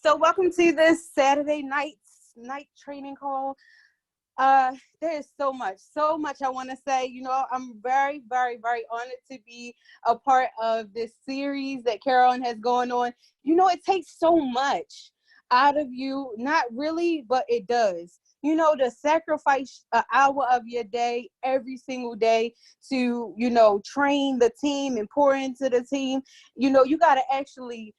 So welcome to this Saturday night training call. There's so much I want to say. I'm very, very, very honored to be a part of this series that Carolyn has going on. It takes so much out of you, not really, but it does. To sacrifice an hour of your day every single day to, train the team and pour into the team. You got to actually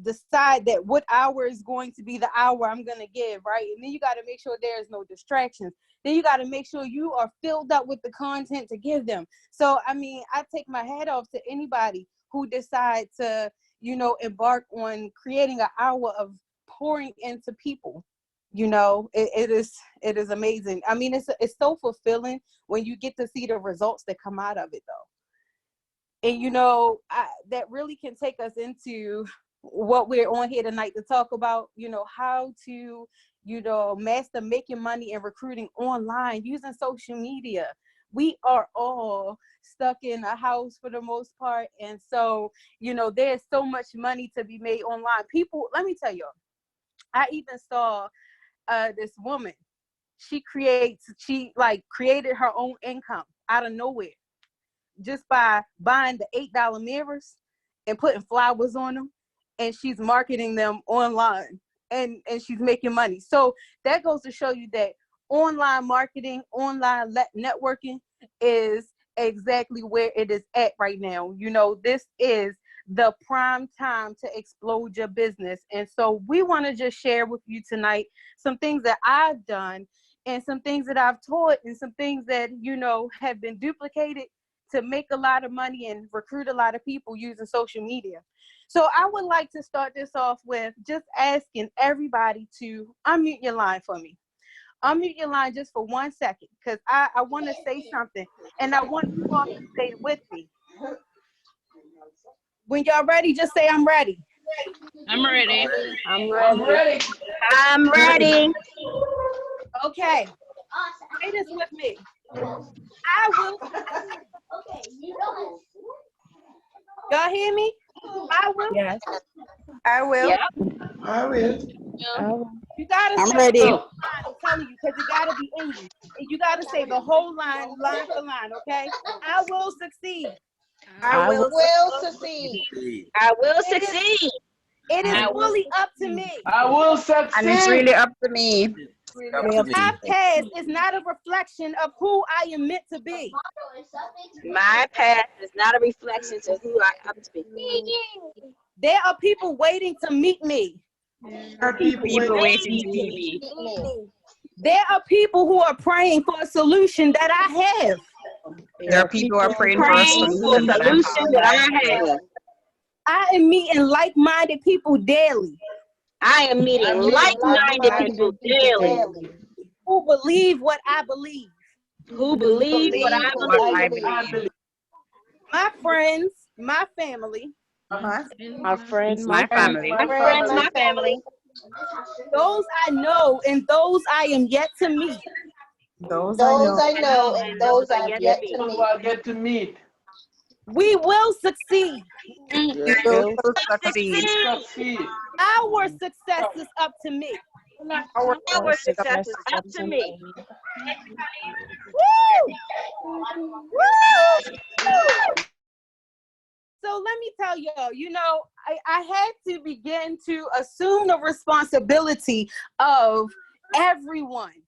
decide that what hour is going to be the hour I'm going to give, right? And then you got to make sure there's no distractions. Then you got to make sure you are filled up with the content to give them. So, I take my hat off to anybody who decide to, embark on creating an hour of pouring into people. It is amazing. It's so fulfilling when you get to see the results that come out of it, though. And, that really can take us into what we're on here tonight to talk about, how to, master making money and recruiting online using social media. We are all stuck in a house for the most part. And so, there's so much money to be made online. People, let me tell you, I even saw this woman. She created her own income out of nowhere just by buying the $8 mirrors and putting flowers on them. And she's marketing them online and she's making money. So that goes to show you that online marketing, online networking is exactly where it is at right now. This is the prime time to explode your business. And so we want to just share with you tonight some things that I've done and some things that I've taught and some things that, have been duplicated to make a lot of money and recruit a lot of people using social media. So I would like to start this off with just asking everybody to unmute your line for me. Unmute your line just for 1 second, because I want to say something, and I want you all to say it with me. When y'all ready, just say, I'm ready. I'm ready. I'm ready. I'm ready. Okay. Say this with me. I will. Y'all hear me? I will. Yes. I will. Yep. I will. You gotta I'm say ready. the whole line, I'm telling you, because it gotta be in you. And you gotta say the whole line for line, okay? I will succeed. I will succeed. I will succeed. It is fully up to me. I will succeed. And it's really up to me. My past is not a reflection of who I am meant to be. My past is not a reflection to who I am to be. There are people waiting to meet me. People waiting to meet me. There are people who are praying for a solution that I have. There are people who are praying for a solution that I have. I am meeting like-minded people daily. I am meeting like-minded people daily. Who believe what I believe. Who believe what I believe. My friends, my family. My friends, my family. Those I know and those I am yet to meet. Those I know and those I've yet to meet. We will succeed. We will succeed. Our success is up to me. Our success is up to me. Woo! Woo! So let me tell y'all, I had to begin to assume the responsibility of everyone,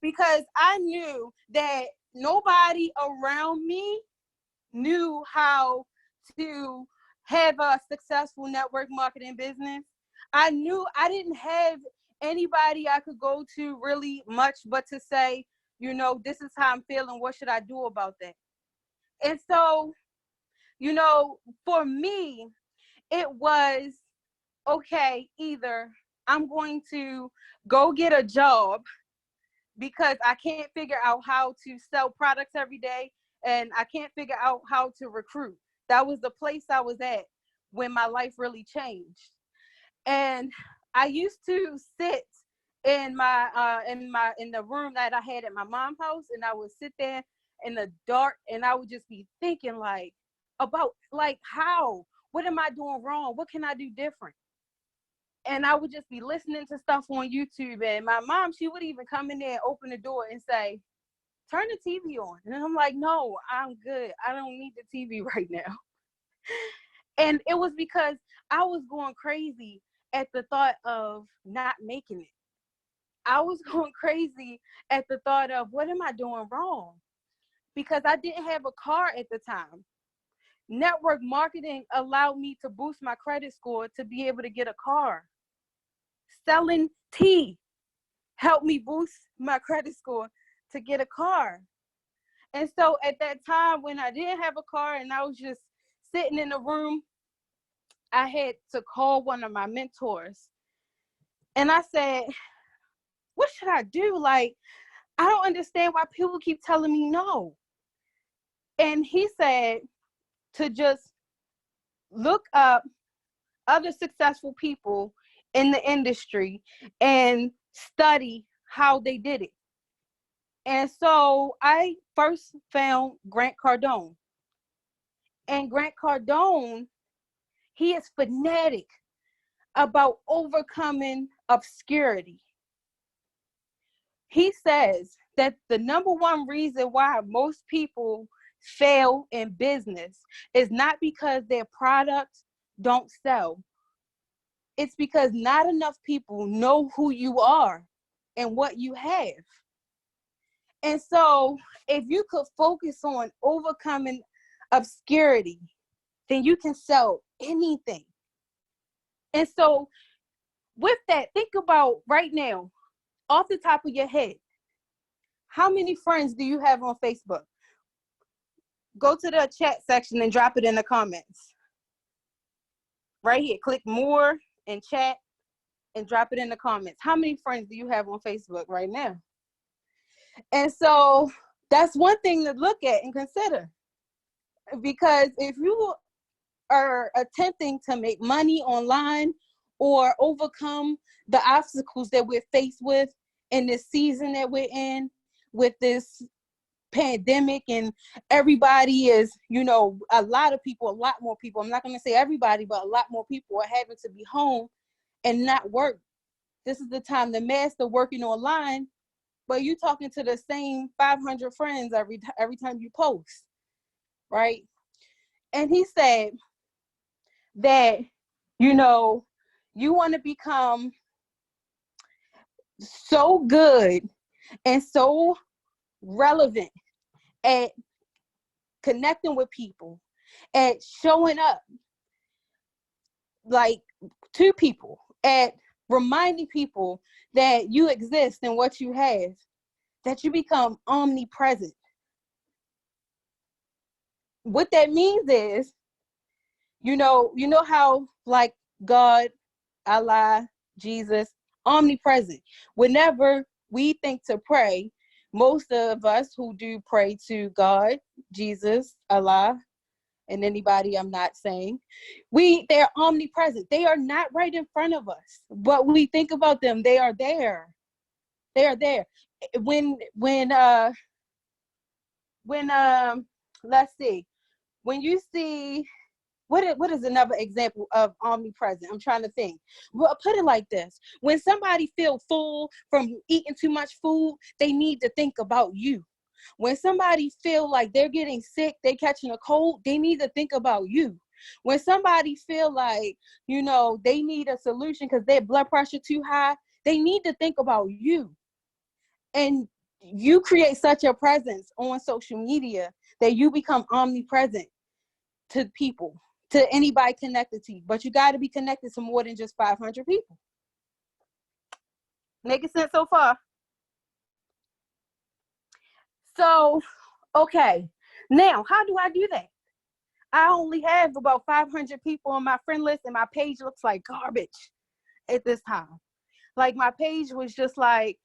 because I knew that nobody around me knew how to have a successful network marketing business. I knew I didn't have anybody I could go to really much but to say, this is how I'm feeling. What should I do about that? And so, for me, it was, okay, either I'm going to go get a job because I can't figure out how to sell products every day and I can't figure out how to recruit. That was the place I was at when my life really changed. And I used to sit in in the room that I had at my mom's house, and I would sit there in the dark and I would just be thinking about how, what am I doing wrong? What can I do different? And I would just be listening to stuff on YouTube. And my mom, she would even come in there and open the door and say, turn the TV on. And I'm like, no, I'm good. I don't need the TV right now. And it was because I was going crazy at the thought of not making it. I was going crazy at the thought of, what am I doing wrong? Because I didn't have a car at the time. Network marketing allowed me to boost my credit score to be able to get a car. Selling tea helped me boost my credit score to get a car. And so at that time, when I didn't have a car and I was just sitting in the room, I had to call one of my mentors. And I said, what should I do? Like, I don't understand why people keep telling me no. And he said to just look up other successful people in the industry and study how they did it. And so I first found Grant Cardone. And Grant Cardone, he is fanatic about overcoming obscurity. He says that the number one reason why most people fail in business is not because their products don't sell. It's because not enough people know who you are and what you have. And so if you could focus on overcoming obscurity, then you can sell anything. And so with that, think about right now, off the top of your head, how many friends do you have on Facebook? Go to the chat section and drop it in the comments. Right here, click more and chat and drop it in the comments. How many friends do you have on Facebook right now? And so that's one thing to look at and consider. Because if you are attempting to make money online or overcome the obstacles that we're faced with in this season that we're in, with this pandemic, and everybody is, you know, a lot more people, I'm not going to say everybody, but a lot more people are having to be home and not work. This is the time to master working online, but you talking to the same 500 friends every time you post, right? And he said that, you know, you want to become so good and so relevant at connecting with people, at showing up like to people, at reminding people that you exist and what you have, that you become omnipresent. What that means is, you know how like God, Allah, Jesus, omnipresent. Whenever we think to pray, most of us who do pray to God, Jesus, Allah, and anybody I'm not saying, they're omnipresent. They are not right in front of us, but we think about them. They are there. They are there. When let's see, when you see, what is another example of omnipresent? I'm trying to think. Well, put it like this. When somebody feels full from eating too much food, they need to think about you. When somebody feel like they're getting sick, they catching a cold, they need to think about you. When somebody feel like, you know, they need a solution because their blood pressure too high, they need to think about you. And you create such a presence on social media that you become omnipresent to people, to anybody connected to you. But you got to be connected to more than just 500 people. Making sense so far? So, okay. Now, how do I do that? I only have about 500 people on my friend list, and my page looks like garbage at this time. Like, my page was just like,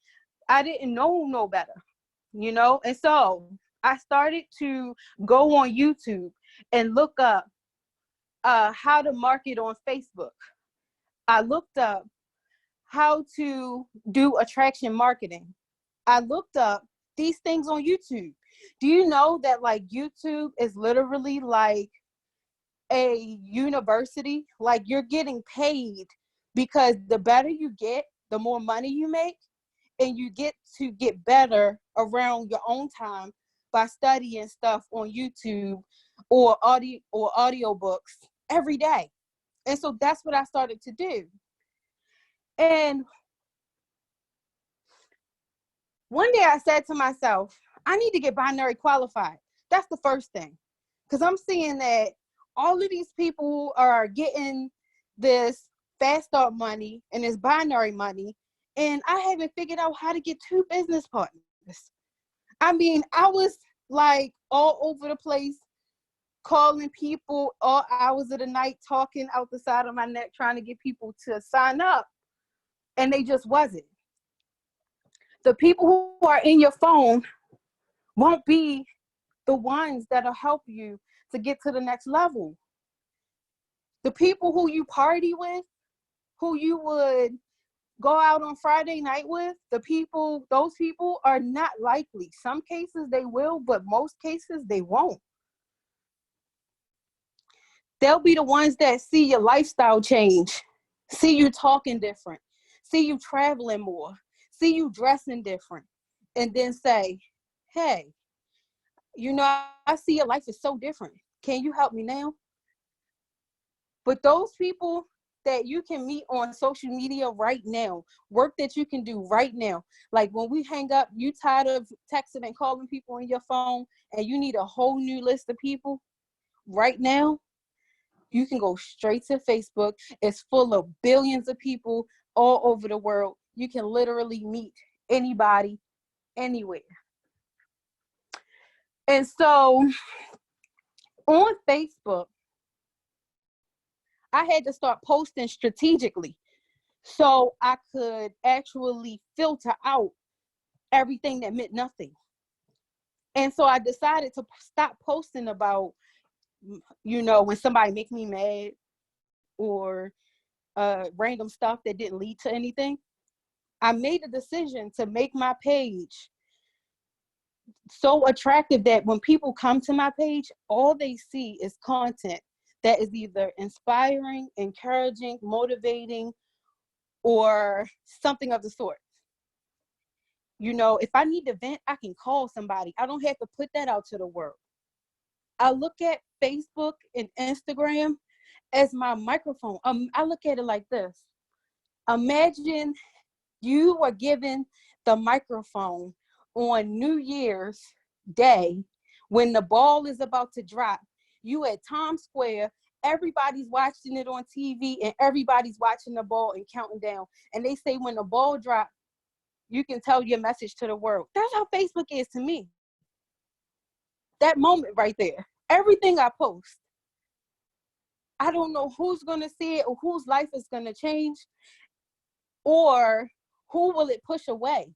I didn't know no better, you know? And so I started to go on YouTube and look up how to market on Facebook. I looked up how to do attraction marketing. I looked up these things on YouTube. Do you know that like YouTube is literally like a university? Like you're getting paid because the better you get, the more money you make, and you get to get better around your own time by studying stuff on YouTube or audiobooks every day. And so that's what I started to do. And one day I said to myself, I need to get binary qualified. That's the first thing. Because I'm seeing that all of these people are getting this fast start money and this binary money, and I haven't figured out how to get 2 business partners. I mean, I was like all over the place, calling people all hours of the night, talking out the side of my neck, trying to get people to sign up, and they just wasn't. The people who are in your phone won't be the ones that'll help you to get to the next level. The people who you party with, who you would go out on Friday night with, those people are not likely. Some cases they will, but most cases they won't. They'll be the ones that see your lifestyle change, see you talking different, see you traveling more, see you dressing different, and then say, hey, you know, I see your life is so different. Can you help me now? But those people that you can meet on social media right now, work that you can do right now. Like when we hang up, you tired of texting and calling people on your phone and you need a whole new list of people right now, you can go straight to Facebook. It's full of billions of people all over the world. You can literally meet anybody, anywhere. And so on Facebook, I had to start posting strategically so I could actually filter out everything that meant nothing. And so I decided to stop posting about, you know, when somebody makes me mad or random stuff that didn't lead to anything. I made a decision to make my page so attractive that when people come to my page, all they see is content that is either inspiring, encouraging, motivating, or something of the sort. You know, if I need to vent, I can call somebody. I don't have to put that out to the world. I look at Facebook and Instagram as my microphone. I look at it like this. Imagine you are given the microphone on New Year's Day when the ball is about to drop. You at Times Square, everybody's watching it on TV and everybody's watching the ball and counting down. And they say when the ball drops, you can tell your message to the world. That's how Facebook is to me. That moment right there. Everything I post, I don't know who's going to see it or whose life is going to change or who will it push away.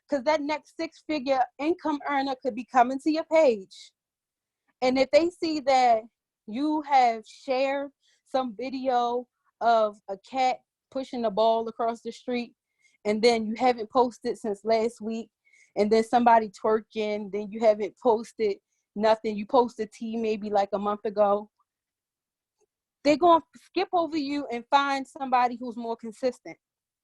Because that next 6-figure income earner could be coming to your page. And if they see that you have shared some video of a cat pushing the ball across the street, and then you haven't posted since last week, and then somebody twerking, then you haven't posted nothing, you posted tea maybe like a month ago, they're going to skip over you and find somebody who's more consistent.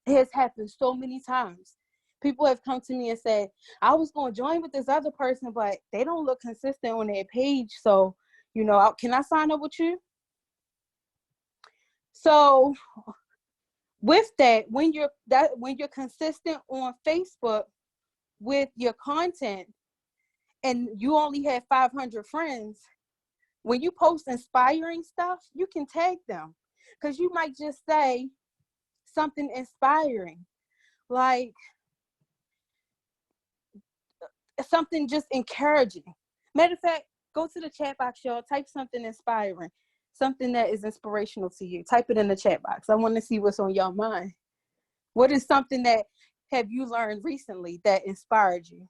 It has happened so many times. People have come to me and said, I was going to join with this other person, but they don't look consistent on their page. So, you know, can I sign up with you? So with that, when you're consistent on Facebook with your content and you only have 500 friends, when you post inspiring stuff, you can tag them because you might just say something inspiring, like something just encouraging. Matter of fact, go to the chat box, y'all. Type something inspiring, something that is inspirational to you. Type it in the chat box. I want to see what's on your mind. What is something that have you learned recently that inspired you?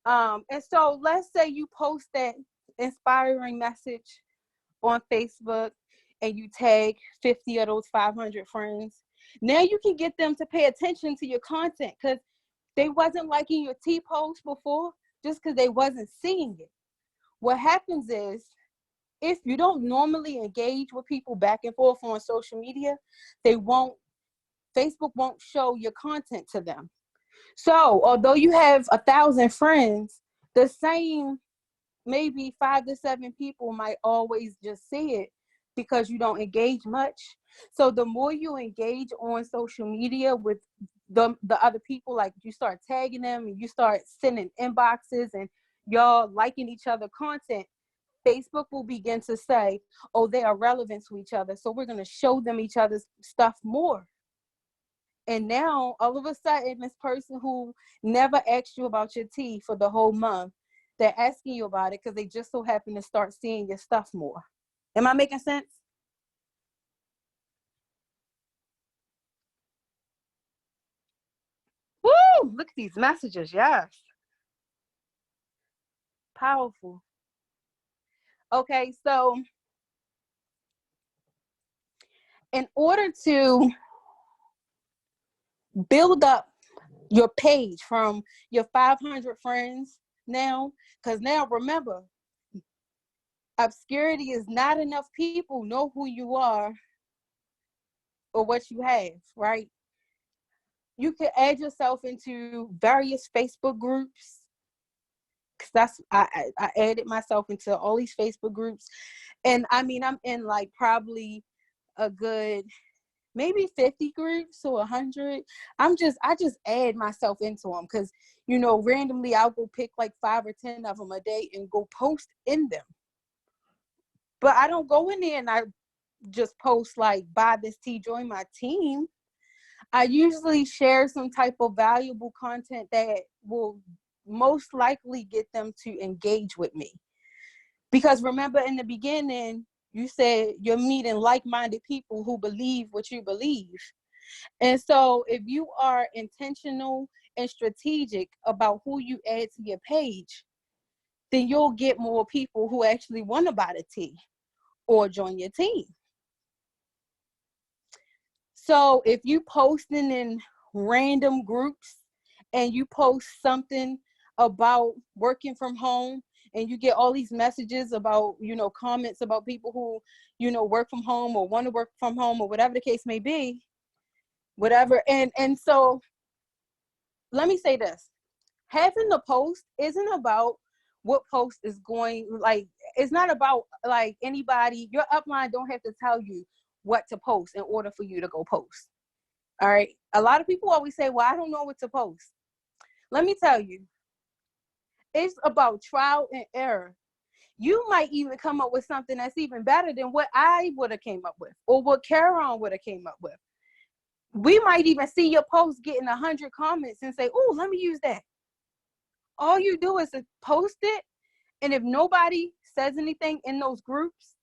And so let's say you post that inspiring message on Facebook and you tag 50 of those 500 friends. Now you can get them to pay attention to your content because they wasn't liking your T-post before just because they wasn't seeing it. What happens is if you don't normally engage with people back and forth on social media, Facebook won't show your content to them. So although you have 1,000 friends, the same maybe 5 to 7 people might always just see it because you don't engage much. So the more you engage on social media with the other people, like you start tagging them and you start sending inboxes and y'all liking each other content, Facebook will begin to say, oh, they are relevant to each other, so we're going to show them each other's stuff more. And now all of a sudden, this person who never asked you about your tea for the whole month, they're asking you about it because they just so happen to start seeing your stuff more. Am I making sense? Woo! Look at these messages. Yes. Powerful. Okay, so in order to build up your page from your 500 friends now, because now remember, obscurity is not enough people know who you are or what you have, right? You can add yourself into various Facebook groups. Cause that's I added myself into all these Facebook groups, and I mean I'm in like probably a good maybe 50 groups or 100. I just add myself into them because randomly I'll go pick like 5 or 10 of them a day and go post in them. But I don't go in there and I just post like buy this tea, join my team. I usually share some type of valuable content that will most likely get them to engage with me. Because remember in the beginning, you said you're meeting like-minded people who believe what you believe. And so if you are intentional and strategic about who you add to your page, then you'll get more people who actually want to buy the tea or join your team. So if you posting in random groups and you post something about working from home and you get all these messages about, comments about people who, work from home or want to work from home or whatever the case may be, whatever. And so let me say this. Having the post isn't about what post is going, like, it's not about like anybody, your upline don't have to tell you what to post in order for you to go post. All right. A lot of people always say, well, I don't know what to post. Let me tell you, it's about trial and error. You might even come up with something that's even better than what I would have came up with or what Caron would have came up with. We might even see your post getting 100 comments and say, oh, let me use that. All you do is post it. And if nobody says anything in those groups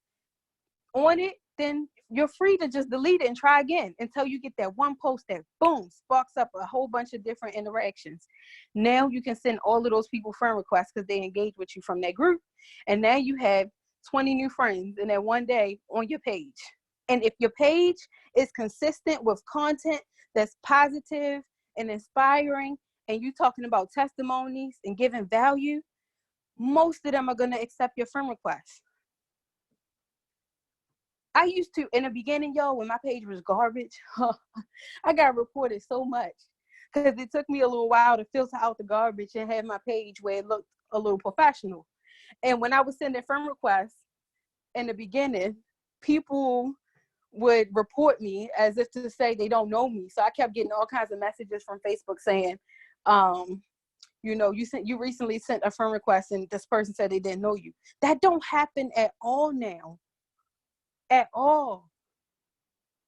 on it, then you're free to just delete it and try again until you get that one post that, boom, sparks up a whole bunch of different interactions. Now you can send all of those people friend requests because they engage with you from that group. And now you have 20 new friends in that one day on your page. And if your page is consistent with content that's positive and inspiring, and you talking about testimonies and giving value, most of them are going to accept your friend request. I used to, in the beginning, when my page was garbage, I got reported so much because it took me a little while to filter out the garbage and have my page where it looked a little professional. And when I was sending friend requests in the beginning, people would report me as if to say they don't know me. So I kept getting all kinds of messages from Facebook saying, you recently sent a friend request and this person said they didn't know you. That don't happen at all now. At all.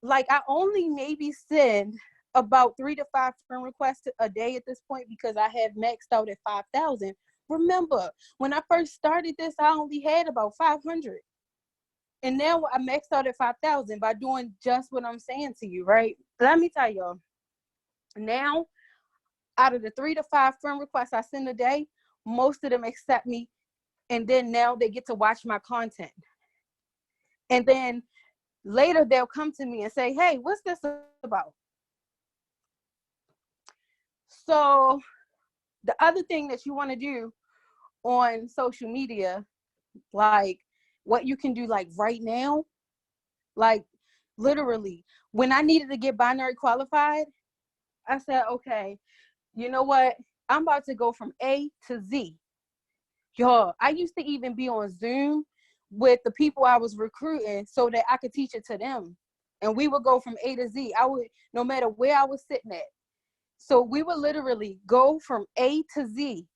Like I only maybe send about 3 to 5 friend requests a day at this point because I have maxed out at 5,000. Remember, when I first started this, I only had about 500. And now I maxed out at 5,000 by doing just what I'm saying to you, right? Let me tell y'all. Now, out of the 3 to 5 friend requests I send a day, most of them accept me. And then now they get to watch my content. And then later they'll come to me and say, hey, what's this about? So the other thing that you want to do on social media, like what you can do like right now. Like literally, when I needed to get binary qualified, I said, okay, you know what? I'm about to go from A to Z. Yo, I used to even be on Zoom with the people I was recruiting so that I could teach it to them. And we would go from A to Z. I would, no matter where I was sitting at. So we would literally go from A to Z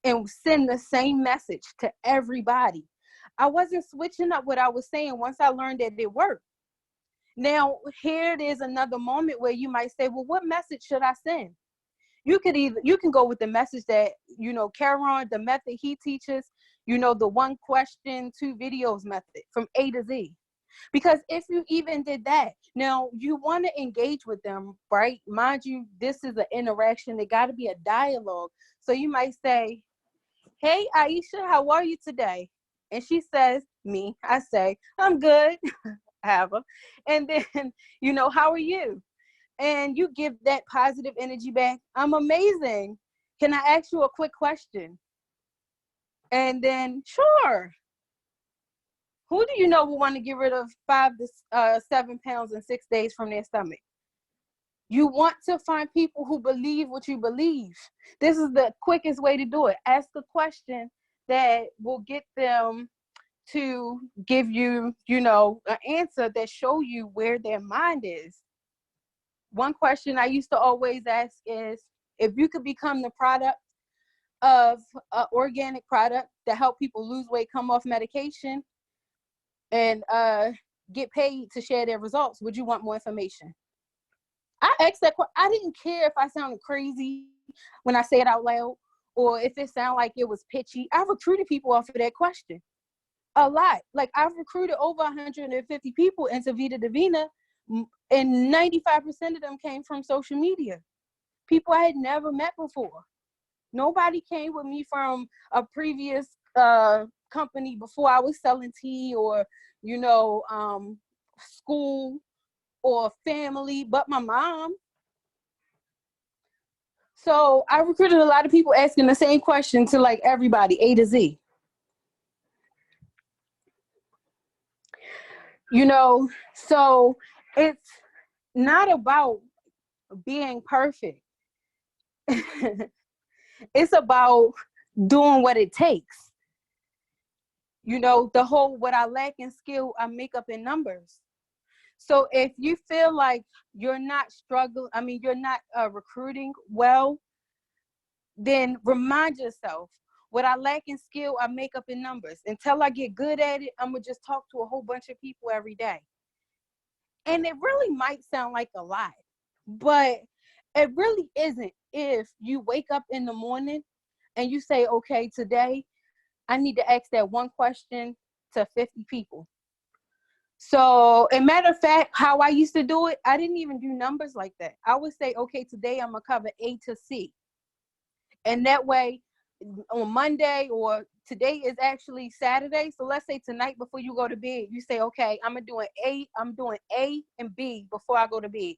and send the same message to everybody. I wasn't switching up what I was saying once I learned that it worked. Now, here it is another moment where you might say, well, what message should I send? You can go with the message that, you know, Caron, the method he teaches, you know, the 1 question, 2 videos method from A to Z. Because if you even did that, now you want to engage with them, right? Mind you, this is an interaction. There got to be a dialogue. So you might say, hey, Aisha, how are you today? And she says, me. I say, I'm good. Have her. And then, you know, how are you? And you give that positive energy back. I'm amazing. Can I ask you a quick question? And then, sure. Who do you know will want to get rid of 5 to 7 pounds in 6 days from their stomach? You want to find people who believe what you believe. This is the quickest way to do it. Ask a question that will get them to give you, you know, an answer that show you where their mind is. One question I used to always ask is, if you could become the product of an organic product that help people lose weight, come off medication, and get paid to share their results, would you want more information? I asked that question. I didn't care if I sounded crazy when I say it out loud or if it sounded like it was pitchy. I recruited people off of that question a lot. Like, I've recruited over 150 people into Vita Divina, and 95% of them came from social media. People I had never met before. Nobody came with me from a previous company before I was selling tea or, you know, school or family, but my mom. So I recruited a lot of people asking the same question to like everybody, A to Z. You know, so it's not about being perfect. It's about doing what it takes. You know, the whole what I lack in skill, I make up in numbers. So if you feel like you're not struggling, you're not recruiting well, then remind yourself, what I lack in skill, I make up in numbers. Until I get good at it, I'm going to just talk to a whole bunch of people every day. And it really might sound like a lot, but it really isn't if you wake up in the morning and you say, okay, today I need to ask that 1 question to 50 people. So, a matter of fact, how I used to do it, I didn't even do numbers like that. I would say, okay, today I'm going to cover A to C. And that way, on Monday, or today is actually Saturday. So let's say tonight before you go to bed, you say, okay, I'm doing A and B before I go to bed.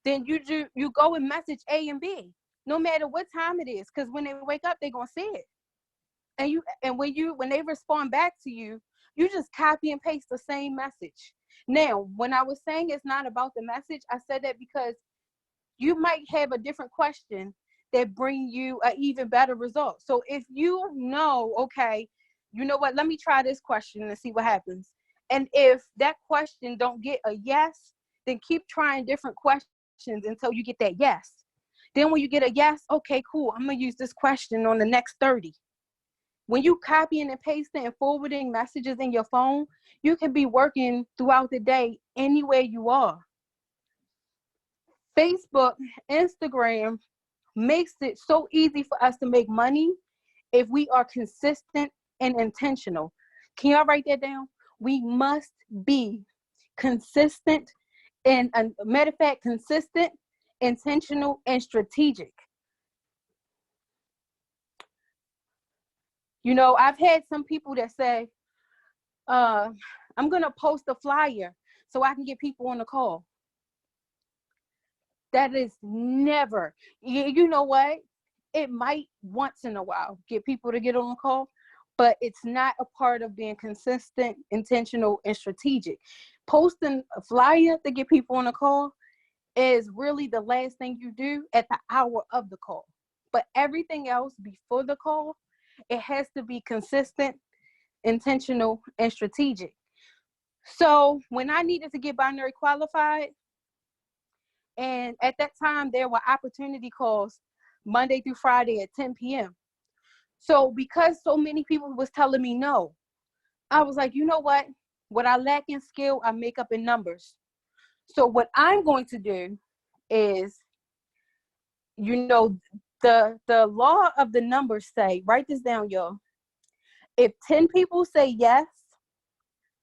Then you go and message A and B, no matter what time it is, because when they wake up, they're gonna see it. And when they respond back to you, you just copy and paste the same message. Now, when I was saying it's not about the message, I said that because you might have a different question that bring you an even better result. So if you know, okay, you know what, let me try this question and see what happens. And if that question don't get a yes, then keep trying different questions until you get that yes. Then when you get a yes, okay, cool, I'm gonna use this question on the next 30. When you copying and pasting and forwarding messages in your phone, you can be working throughout the day anywhere you are. Facebook, Instagram makes it so easy for us to make money if we are consistent and intentional. Can y'all write that down? We must be consistent and, matter of fact, consistent, intentional, and strategic. You know, I've had some people that say, I'm going to post a flyer so I can get people on the call. That is never, you know what? It might once in a while get people to get on the call, but it's not a part of being consistent, intentional, and strategic. Posting a flyer to get people on a call is really the last thing you do at the hour of the call. But everything else before the call, it has to be consistent, intentional, and strategic. So when I needed to get binary qualified, and at that time there were opportunity calls Monday through Friday at 10 p.m. So because so many people was telling me no, I was like, you know what? What I lack in skill, I make up in numbers. So what I'm going to do is, you know, the law of the numbers say, write this down, y'all. If 10 people say yes,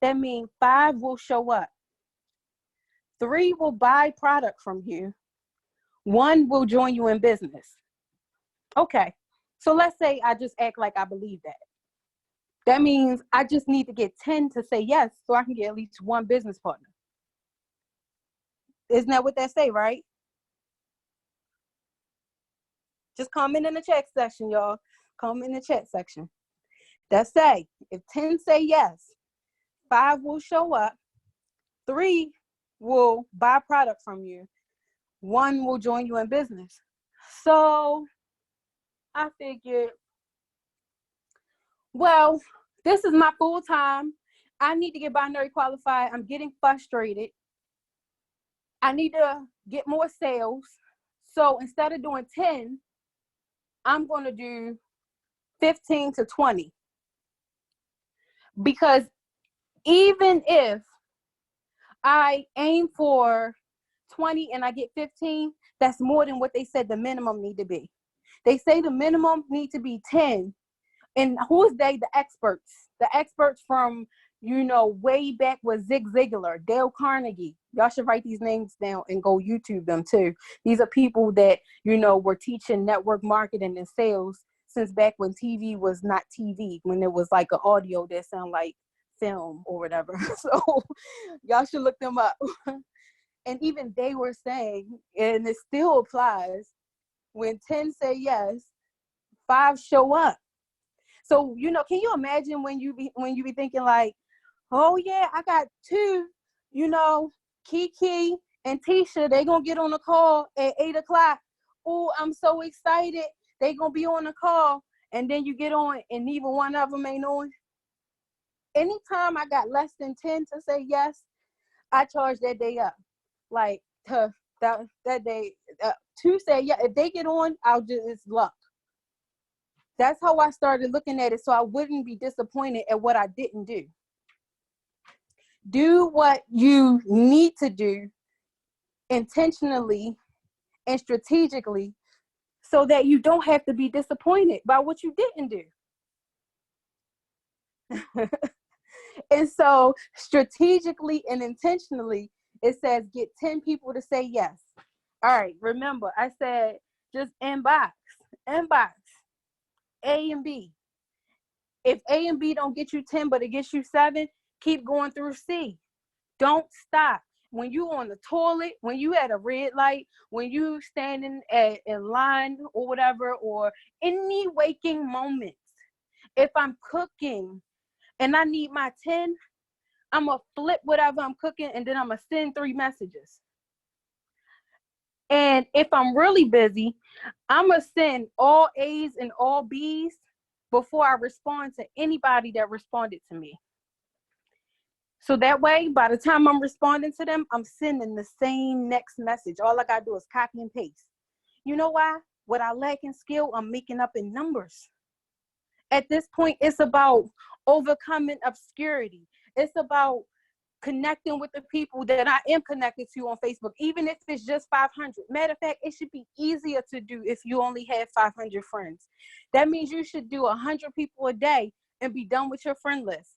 that means 5 will show up. 3 will buy product from you. 1 will join you in business. Okay. So let's say I just act like I believe that. That means I just need to get 10 to say yes so I can get at least 1 business partner. Isn't that what that say, right? Just comment in the chat section, y'all. Comment in the chat section. That say, if 10 say yes, 5 will show up, 3 will buy product from you, 1 will join you in business. So I figured, well, this is my full time. I need to get binary qualified. I'm getting frustrated. I need to get more sales. So instead of doing 10, I'm going to do 15 to 20. Because even if I aim for 20 and I get 15, that's more than what they said the minimum need to be. They say the minimum need to be 10. And who's they? The experts. The experts from, you know, way back with Zig Ziglar, Dale Carnegie. Y'all should write these names down and go YouTube them too. These are people that, you know, were teaching network marketing and sales since back when TV was not TV, when it was like an audio that sound like film or whatever. So y'all should look them up. And even they were saying, and it still applies, when 10 say yes, 5 show up. So, you know, can you imagine when you be thinking like, oh yeah, I got 2, you know, Kiki and Tisha, they gonna get on the call at 8:00. Oh, I'm so excited. They gonna be on the call. And then you get on and neither one of them ain't on. Anytime I got less than 10 to say yes, I charge that day up. Like that day, 2 say yeah. If they get on, it's luck. That's how I started looking at it, so I wouldn't be disappointed at what I didn't do. Do what you need to do intentionally and strategically so that you don't have to be disappointed by what you didn't do. And so strategically and intentionally, it says get 10 people to say yes. All right, remember, I said just inbox A and B. If A and B don't get you 10, but it gets you 7, keep going through C. Don't stop. When you on the toilet, when you at a red light, when you standing in line or whatever, or any waking moments, if I'm cooking and I need my 10, I'm going to flip whatever I'm cooking and then I'm going to send 3 messages. And if I'm really busy, I'm going to send all A's and all B's before I respond to anybody that responded to me. So that way, by the time I'm responding to them, I'm sending the same next message. All I got to do is copy and paste. You know why? What I lack in skill, I'm making up in numbers. At this point, it's about overcoming obscurity. It's about connecting with the people that I am connected to on Facebook, even if it's just 500. Matter of fact, it should be easier to do if you only have 500 friends. That means you should do 100 people a day and be done with your friend list.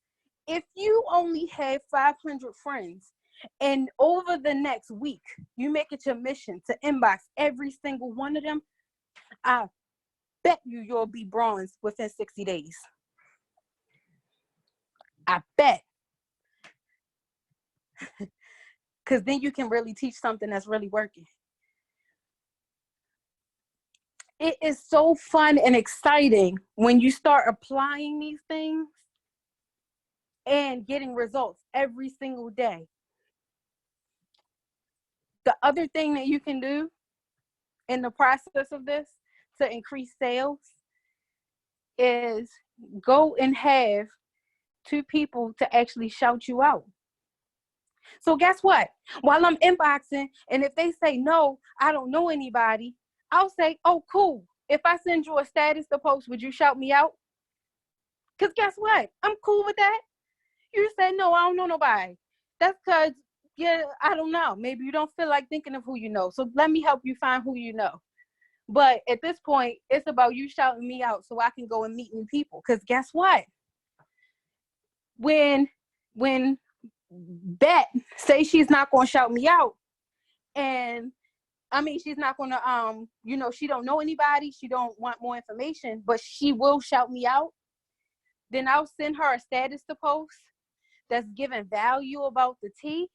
If you only have 500 friends and over the next week, you make it your mission to inbox every single one of them, I bet you'll be bronze within 60 days. I bet. Because then you can really teach something that's really working. it is so fun and exciting when you start applying these things and getting results every single day. The other thing that you can do in the process of this to increase sales is go and have 2 people to actually shout you out. So guess what? While I'm inboxing, and if they say, no, I don't know anybody, I'll say, oh, cool. If I send you a status to post, would you shout me out? Because guess what? I'm cool with that. You said, no, I don't know nobody. That's because, yeah, I don't know. Maybe you don't feel like thinking of who you know. So let me help you find who you know. But at this point, it's about you shouting me out so I can go and meet new people. Because guess what? When Bet say she's not going to shout me out, and I mean, she's not going to, she don't know anybody. She don't want more information, but she will shout me out. Then I'll send her a status to post that's giving value about the tea.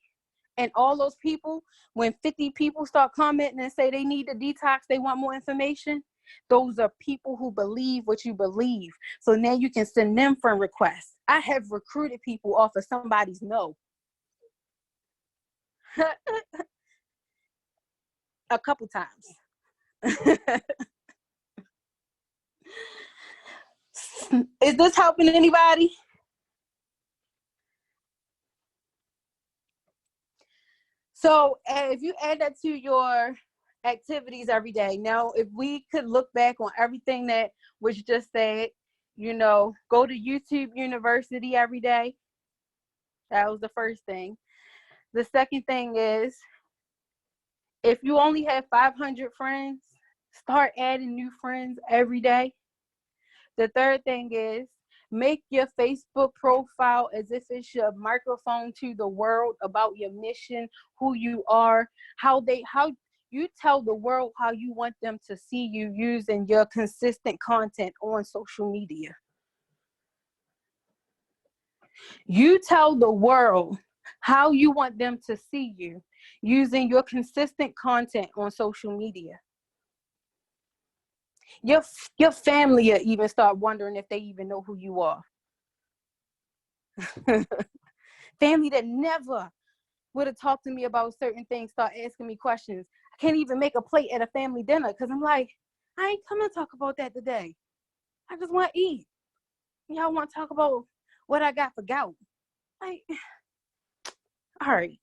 And all those people, when 50 people start commenting and say they need a detox, they want more information, those are people who believe what you believe. So now you can send them friend requests. I have recruited people off of somebody's no. A couple times. Is this helping anybody? So if you add that to your activities every day, now if we could look back on everything that was just said, go to YouTube University every day. That was the first thing. The second thing is, if you only have 500 friends, start adding new friends every day. The third thing is, make your Facebook profile as if it's your microphone to the world about your mission, who you are, how you tell the world how you want them to see you using your consistent content on social media. You tell the world how you want them to see you using your consistent content on social media. Your family will even start wondering if they even know who you are. Family that never would have talked to me about certain things start asking me questions. I can't even make a plate at a family dinner because I'm like, I ain't coming to talk about that today. I just want to eat. Y'all want to talk about what I got for gout. Like, all right.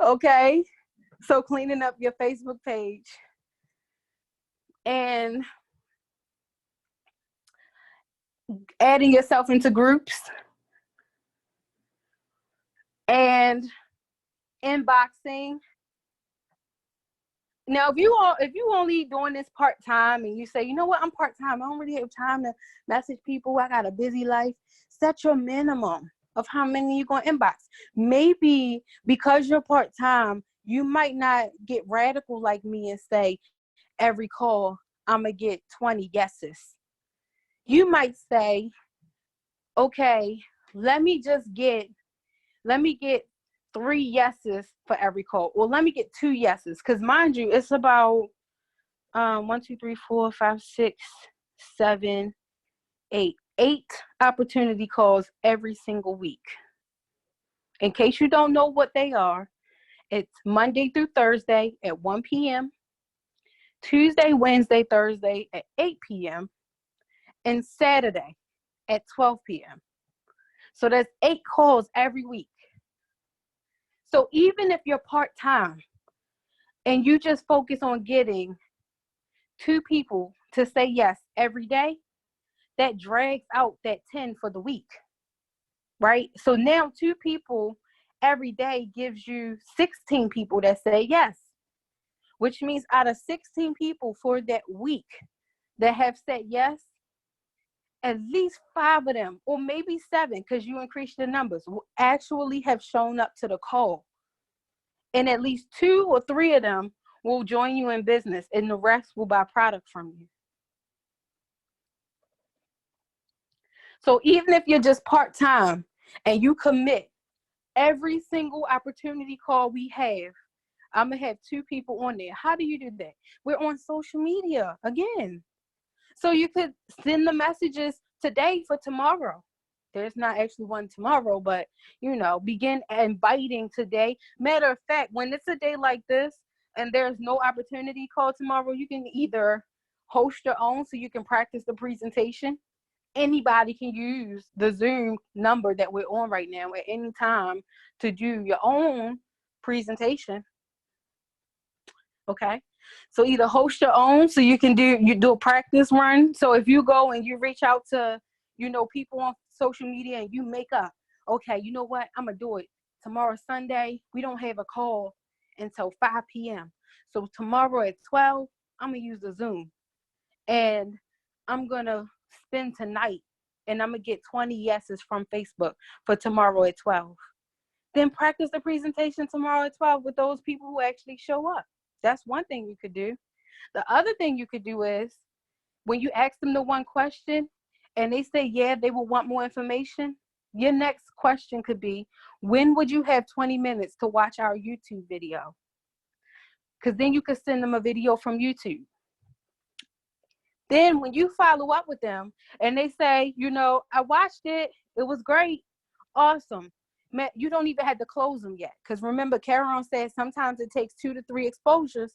Okay. So cleaning up your Facebook page and adding yourself into groups and inboxing. Now, if you only doing this part-time and you say, you know what, I'm part-time, I don't really have time to message people, I got a busy life, set your minimum of how many you're going to inbox. Maybe because you're part-time, you might not get radical like me and say, every call, I'm going to get 20 yeses. You might say, okay, let me get 3 yeses for every call, or let me get 2 yeses, because mind you, it's about 1, 2, 3, 4, 5, 6, 7, 8 opportunity calls every single week. In case you don't know what they are, it's Monday through Thursday at 1 p.m., Tuesday, Wednesday, Thursday at 8 p.m., and Saturday at 12 p.m. So that's 8 calls every week. So even if you're part-time and you just focus on getting 2 people to say yes every day, that drags out that 10 for the week, right? So now 2 people every day gives you 16 people that say yes, which means out of 16 people for that week that have said yes, at least 5 of them, or maybe 7, because you increase the numbers, will actually have shown up to the call. And at least 2 or 3 of them will join you in business, and the rest will buy product from you. So even if you're just part-time and you commit every single opportunity call we have I'm going to have 2 people on there. How do you do that? We're on social media again. So you could send the messages today for tomorrow. There's not actually one tomorrow, but, begin inviting today. Matter of fact, when it's a day like this and there's no opportunity call tomorrow, you can either host your own so you can practice the presentation. Anybody can use the Zoom number that we're on right now at any time to do your own presentation. Okay. So either host your own so you do a practice run. So if you go and you reach out to, people on social media and you make up, okay, you know what? I'm going to do it. Tomorrow, Sunday, we don't have a call until 5 p.m. So tomorrow at 12, I'm going to use the Zoom. And I'm going to spend tonight and I'm going to get 20 yeses from Facebook for tomorrow at 12. Then practice the presentation tomorrow at 12 with those people who actually show up. That's one thing you could do. The other thing you could do is when you ask them the one question and they say, yeah, they will want more information, your next question could be, when would you have 20 minutes to watch our YouTube video? Because then you could send them a video from YouTube. Then when you follow up with them and they say, I watched it, it was great, awesome. Man, you don't even have to close them yet. Because remember, Caron said sometimes it takes 2 to 3 exposures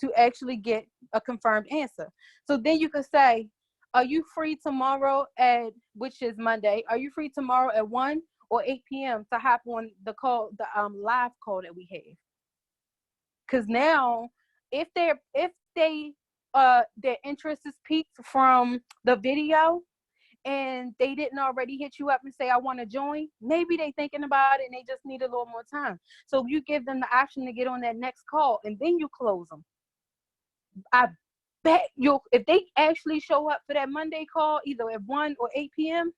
to actually get a confirmed answer. So then you could say, are you free tomorrow which is Monday, are you free tomorrow at 1 or 8 p.m. to hop on the call, the live call that we have? Because now, if their interest is piqued from the video and they didn't already hit you up and say, I want to join, maybe they thinking about it and they just need a little more time. So you give them the option to get on that next call and then you close them. I bet if they actually show up for that Monday call, either at 1 or 8 p.m.,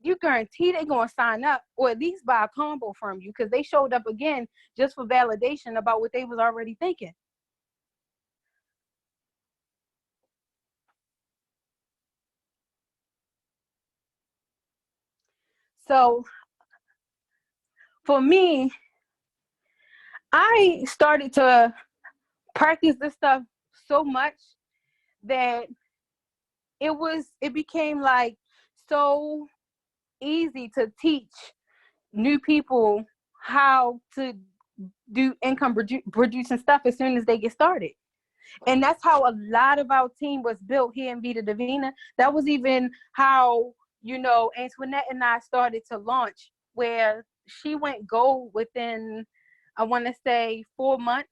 you guarantee they're going to sign up or at least buy a combo from you because they showed up again just for validation about what they was already thinking. So for me, I started to practice this stuff so much that it became like so easy to teach new people how to do income producing stuff as soon as they get started. And that's how a lot of our team was built here in Vita Divina. That was even how, Antoinette and I started to launch, where she went gold within, I want to say, 4 months,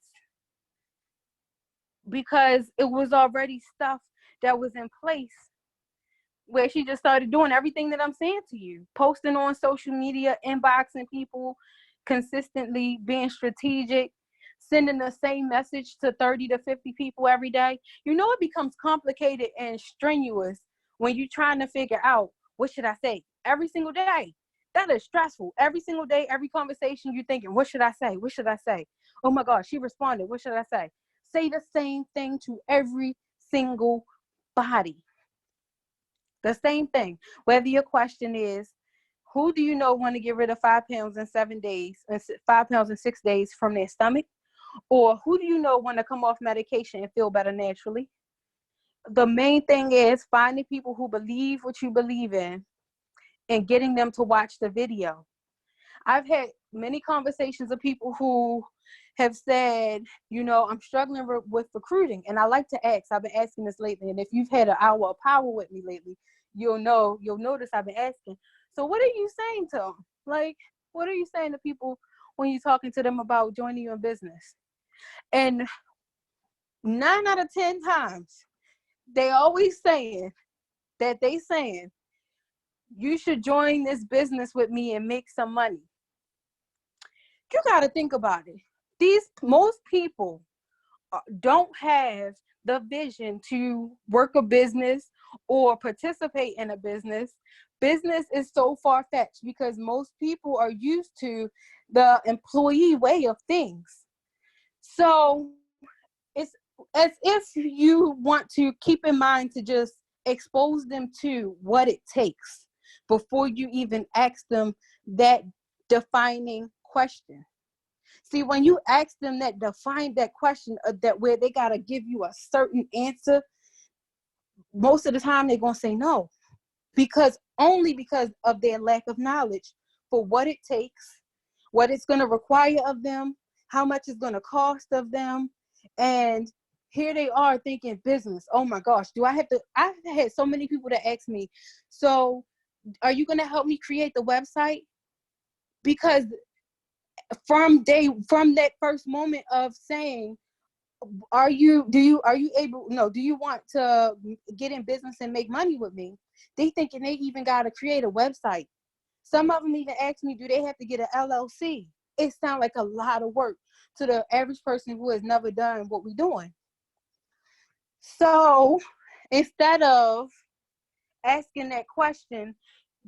because it was already stuff that was in place where she just started doing everything that I'm saying to you, posting on social media, inboxing people consistently, being strategic, sending the same message to 30 to 50 people every day. It becomes complicated and strenuous when you're trying to figure out, what should I say every single day? That is stressful. Every single day, every conversation, you're thinking, what should I say? What should I say? Oh my gosh, she responded. What should I say? Say the same thing to every single body. The same thing. Whether your question is, who do you know want to get rid of 5 pounds in 7 days, 5 pounds in 6 days from their stomach? Or who do you know want to come off medication and feel better naturally? The main thing is finding people who believe what you believe in and getting them to watch the video. I've had many conversations with people who have said, I'm struggling with recruiting. And I like to ask, I've been asking this lately. And if you've had an hour of power with me lately, you'll notice I've been asking. So what are you saying to them? Like, what are you saying to people when you're talking to them about joining your business? And 9 out of 10 times, they always saying, you should join this business with me and make some money. You got to think about it. Most people don't have the vision to work a business or participate in a business. Business is so far-fetched because most people are used to the employee way of things. So it's as if you want to keep in mind to just expose them to what it takes before you even ask them that defining question. See, when you ask them that, define that question that where they got to give you a certain answer, most of the time they're going to say no, because of their lack of knowledge for what it takes, what it's going to require of them, how much it's going to cost of them. And here they are thinking business. Oh my gosh, I've had so many people that ask me, so are you going to help me create the website? Because from that first moment of saying, do you want to get in business and make money with me, they thinking they even got to create a website. Some of them even ask me, do they have to get an LLC? It sounds like a lot of work to the average person who has never done what we're doing. So instead of asking that question,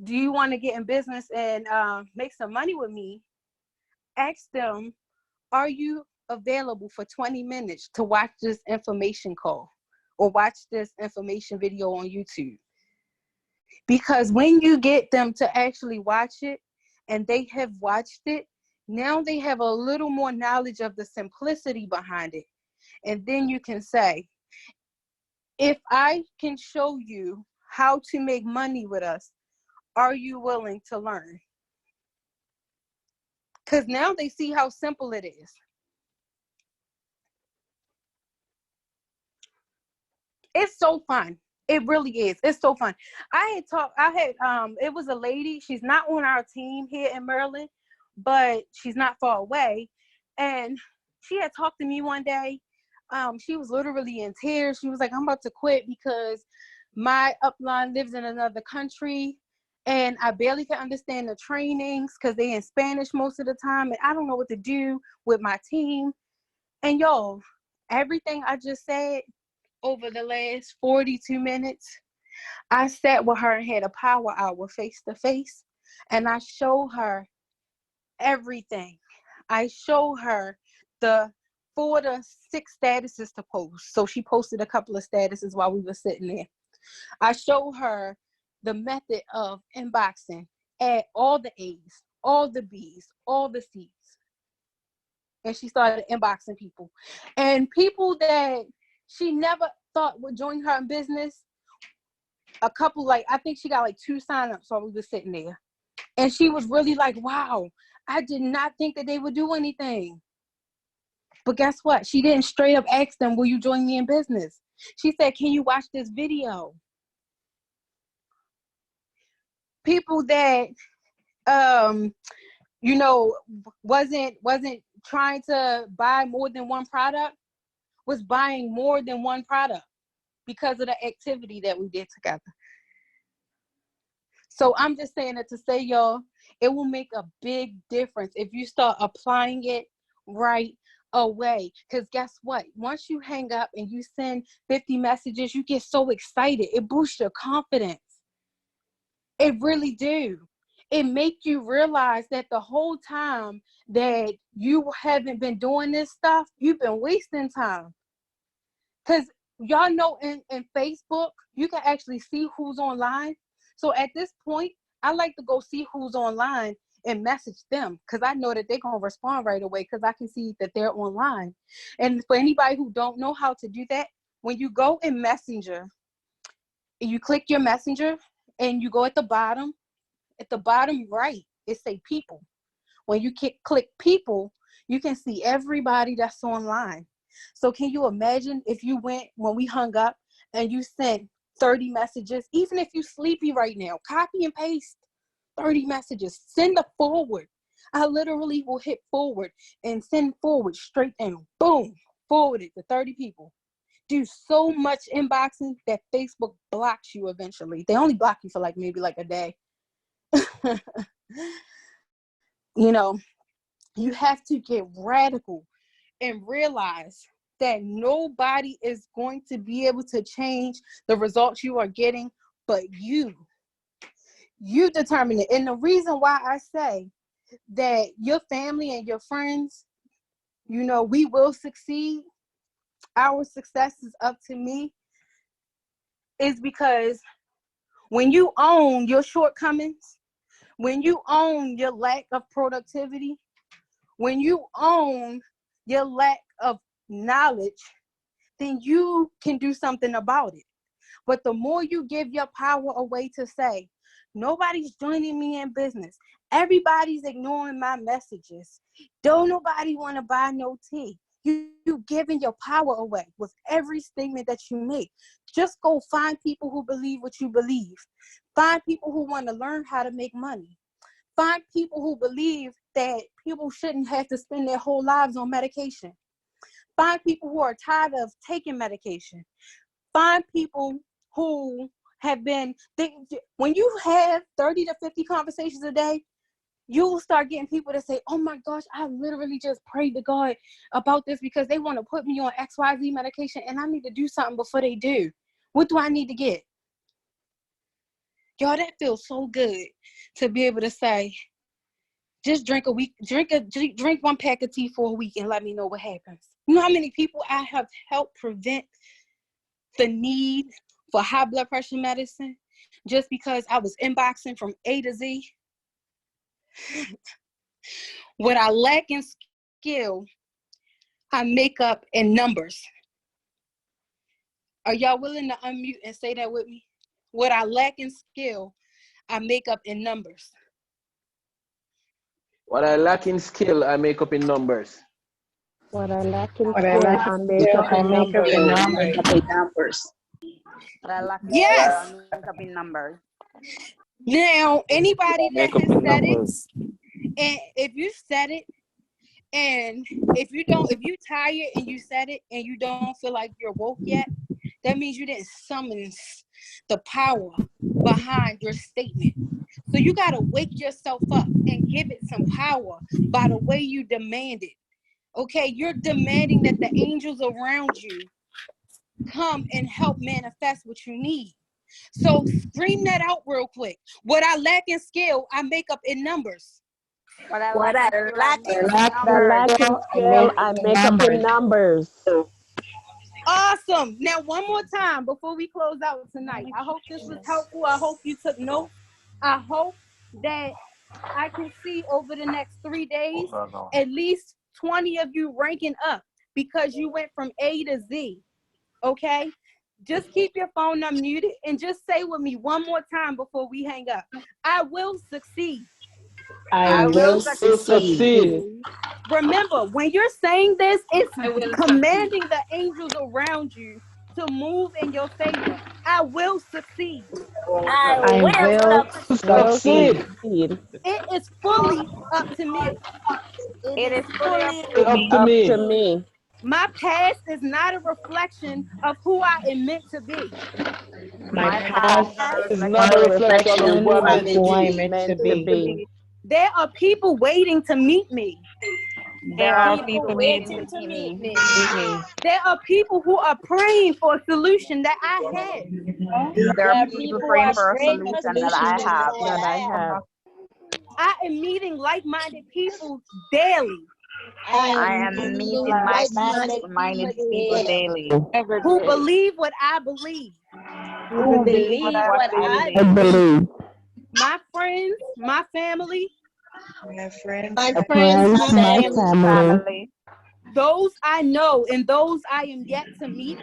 do you want to get in business and make some money with me? Ask them, are you available for 20 minutes to watch this information call or watch this information video on YouTube? Because when you get them to actually watch it and they have watched it, now they have a little more knowledge of the simplicity behind it. And then you can say, if I can show you how to make money with us, are you willing to learn? Because now they see how simple it is. It's so fun. It really is. It's so fun. It was a lady, she's not on our team here in Maryland, but she's not far away. And she had talked to me one day. She was literally in tears. She was like, I'm about to quit because my upline lives in another country and I barely can understand the trainings because they're in Spanish most of the time. And I don't know what to do with my team. And y'all, everything I just said over the last 42 minutes, I sat with her and had a power hour face to face. And I showed her everything. I showed her the 4 to 6 statuses to post. So she posted a couple of statuses while we were sitting there. I showed her the method of inboxing at all the A's, all the B's, all the C's. And she started inboxing people. And people that she never thought would join her in business, I think she got like 2 signups while we were sitting there. And she was really like, wow, I did not think that they would do anything. But guess what? She didn't straight up ask them, will you join me in business? She said, can you watch this video? People that, wasn't trying to buy more than one product, was buying more than one product because of the activity that we did together. So I'm just saying that to say, y'all, it will make a big difference if you start applying it right away. Because guess what? Once you hang up and you send 50 messages, you get so excited. It boosts your confidence. It really do. It make you realize that the whole time that you haven't been doing this stuff, you've been wasting time. Because y'all know in Facebook, you can actually see who's online. So at this point, I like to go see who's online and message them because I know that they're going to respond right away because I can see that they're online. And for anybody who don't know how to do that, when you go in Messenger, you click your Messenger and you go at the bottom right, it say people. When you click people, you can see everybody that's online. So can you imagine if you went, when we hung up, and you sent 30 messages, even if you're sleepy right now, copy and paste 30 messages, send a forward. I literally will hit forward and send forward straight and boom, forward it to 30 people. Do so much inboxing that Facebook blocks you eventually. They only block you for maybe a day. You have to get radical and realize that nobody is going to be able to change the results you are getting but you. You determine it. And the reason why I say that your family and your friends, we will succeed, our success is up to me, is because when you own your shortcomings, when you own your lack of productivity, When you own your lack of knowledge, then you can do something about it. But the more you give your power away to say, nobody's joining me in business, everybody's ignoring my messages, don't nobody want to buy no tea, you giving your power away with every statement that you make. Just go find people who believe what you believe. Find people who want to learn how to make money. Find people who believe that people shouldn't have to spend their whole lives on medication. Find people who are tired of taking medication. Find people who have been, when you have 30 to 50 conversations a day, you will start getting people to say, oh my gosh, I literally just prayed to God about this because they want to put me on XYZ medication and I need to do something before they do. What do I need to get? Y'all, that feels so good to be able to say, just drink one pack of tea for a week and let me know what happens. You know how many people I have helped prevent the need for high blood pressure medicine just because I was inboxing from A to Z? What I lack in skill, I make up in numbers. Are y'all willing to unmute and say that with me? What I lack in skill, I make up in numbers. What I lack in skill, I make up in numbers. What I lack in skill, I make up in numbers. Yes. Now, anybody that has said it, and if you said it, and if you tired and you said it and you don't feel like you're woke yet, that means you didn't summon the power behind your statement. So you got to wake yourself up and give it some power by the way you demand it. Okay, you're demanding that the angels around you come and help manifest what you need. So scream that out real quick. What I lack in skill, I make up in numbers. What I lack in skill, I make up in numbers. Awesome. Now, one more time before we close out tonight. I hope this was helpful. I hope you took notes. I hope that I can see over the next 3 days at least 20 of you ranking up because you went from A to Z. Okay? Just keep your phone unmuted and just say with me one more time before we hang up. I will succeed. I will succeed. Remember, when you're saying this, it's commanding the angels around you to move in your favor. I will succeed. I will succeed. It is fully up to me. It is fully Up to me. My past is not a reflection of who I am meant to be. My past is not a reflection of who I'm meant to be. There are people waiting to meet me. There are people waiting to meet me. There are people who are praying for a solution that I have. There are people praying for a solution that I have. I am meeting like-minded people daily. I am meeting like-minded people daily. Who believe what I believe. Who believe what I believe. My friends, my family. My friends, my family. Those I know and those I am yet to meet.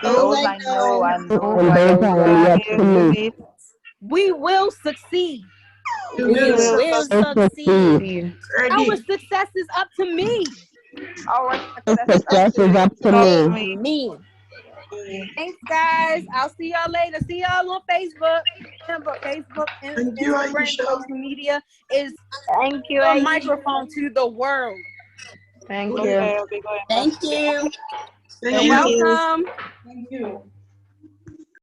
Those I know and those I am yet to meet. We will succeed. We will succeed. Our success is up to me. Our success is up to me. Thanks, guys. I'll see y'all later. See y'all on Facebook. Remember, Facebook and Instagram, social media is a microphone to the world. Thank you. Thank you. You're welcome. Thank you.